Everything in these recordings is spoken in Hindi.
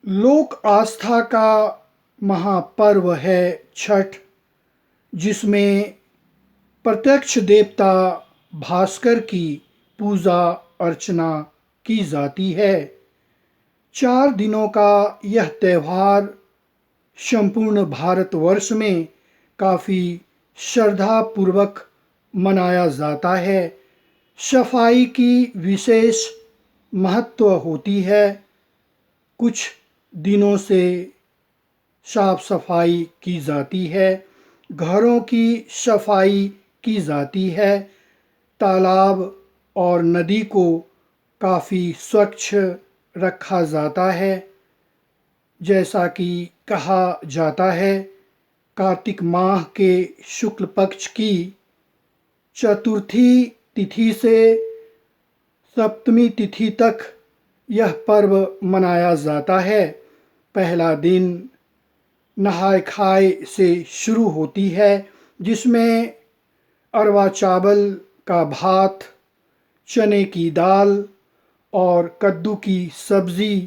लोक आस्था का महापर्व है छठ, जिसमें प्रत्यक्ष देवता भास्कर की पूजा अर्चना की जाती है। 4 दिनों का यह त्यौहार संपूर्ण भारतवर्ष में काफ़ी श्रद्धापूर्वक मनाया जाता है। सफाई की विशेष महत्व होती है। कुछ दिनों से साफ सफाई की जाती है, घरों की सफाई की जाती है, तालाब और नदी को काफ़ी स्वच्छ रखा जाता है। जैसा कि कहा जाता है, कार्तिक माह के शुक्ल पक्ष की चतुर्थी तिथि से सप्तमी तिथि तक यह पर्व मनाया जाता है। पहला दिन नहाय खाए से शुरू होती है, जिसमें अरवा चावल का भात, चने की दाल और कद्दू की सब्ज़ी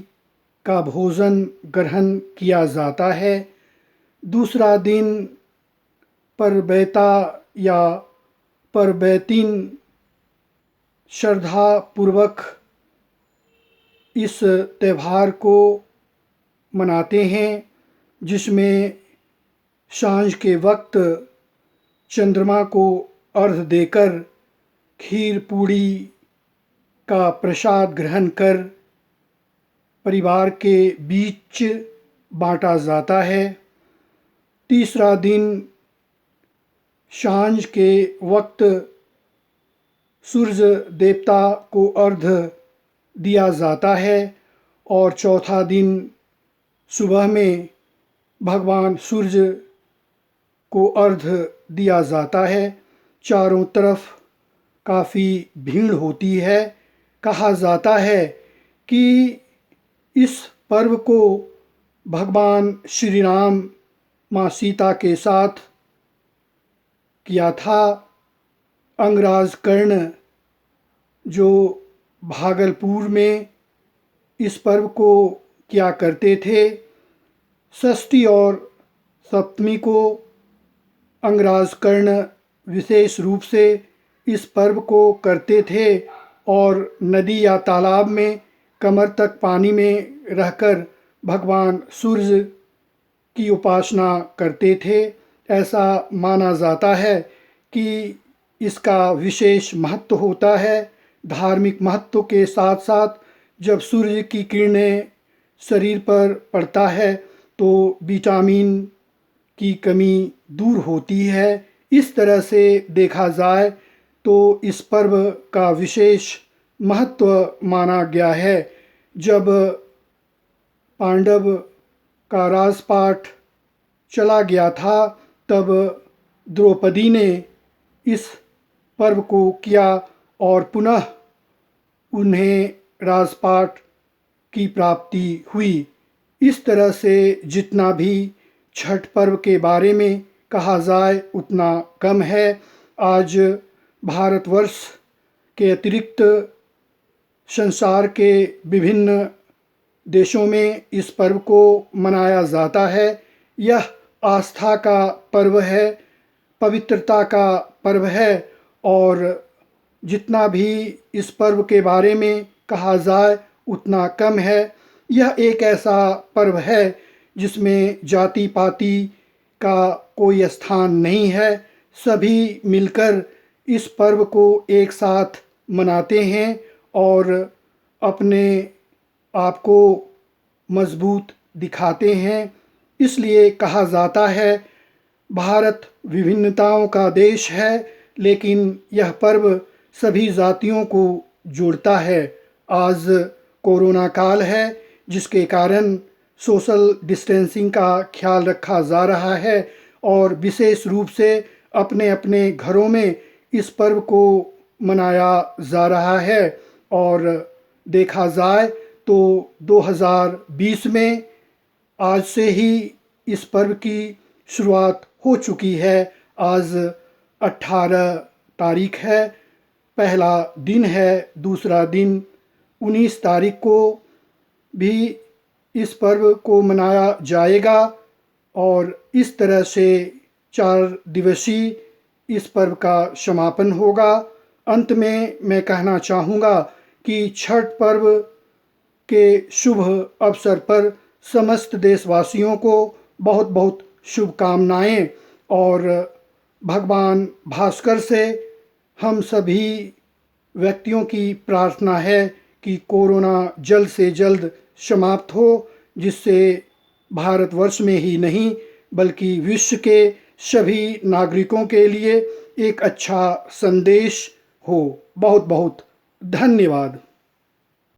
का भोजन ग्रहण किया जाता है। दूसरा दिन परबैता या परबैतीन श्रद्धापूर्वक इस त्यौहार को मनाते हैं, जिसमें सांझ के वक्त चंद्रमा को अर्घ्य देकर खीर पूड़ी का प्रसाद ग्रहण कर परिवार के बीच बांटा जाता है। तीसरा दिन सांझ के वक्त सूर्य देवता को अर्घ्य दिया जाता है और चौथा दिन सुबह में भगवान सूर्य को अर्घ्य दिया जाता है। चारों तरफ काफ़ी भीड़ होती है। कहा जाता है कि इस पर्व को भगवान श्री राम माँ सीता के साथ किया था। अंगराज कर्ण जो भागलपुर में इस पर्व को किया करते थे, षष्ठी और सप्तमी को अंगराज कर्ण विशेष रूप से इस पर्व को करते थे और नदी या तालाब में कमर तक पानी में रहकर भगवान सूर्य की उपासना करते थे। ऐसा माना जाता है कि इसका विशेष महत्व होता है। धार्मिक महत्व के साथ साथ जब सूर्य की किरणें शरीर पर पड़ता है तो विटामिन की कमी दूर होती है। इस तरह से देखा जाए तो इस पर्व का विशेष महत्व माना गया है। जब पांडव का राजपाट चला गया था, तब द्रौपदी ने इस पर्व को किया और पुनः उन्हें राजपाट की प्राप्ति हुई। इस तरह से जितना भी छठ पर्व के बारे में कहा जाए उतना कम है। आज भारतवर्ष के अतिरिक्त संसार के विभिन्न देशों में इस पर्व को मनाया जाता है। यह आस्था का पर्व है, पवित्रता का पर्व है और जितना भी इस पर्व के बारे में कहा जाए उतना कम है। यह एक ऐसा पर्व है जिसमें जाति पाति का कोई स्थान नहीं है। सभी मिलकर इस पर्व को एक साथ मनाते हैं और अपने आप को मजबूत दिखाते हैं। इसलिए कहा जाता है, भारत विभिन्नताओं का देश है, लेकिन यह पर्व सभी जातियों को जोड़ता है। आज कोरोना काल है, जिसके कारण सोशल डिस्टेंसिंग का ख्याल रखा जा रहा है और विशेष रूप से अपने अपने घरों में इस पर्व को मनाया जा रहा है। और देखा जाए तो 2020 में आज से ही इस पर्व की शुरुआत हो चुकी है। आज 18 तारीख है, पहला दिन है। दूसरा दिन 19 तारीख को भी इस पर्व को मनाया जाएगा और इस तरह से 4 दिवसीय इस पर्व का समापन होगा। अंत में मैं कहना चाहूँगा कि छठ पर्व के शुभ अवसर पर समस्त देशवासियों को बहुत बहुत शुभकामनाएं और भगवान भास्कर से हम सभी व्यक्तियों की प्रार्थना है कि कोरोना जल्द से जल्द समाप्त हो, जिससे भारतवर्ष में ही नहीं बल्कि विश्व के सभी नागरिकों के लिए एक अच्छा संदेश हो। बहुत बहुत धन्यवाद।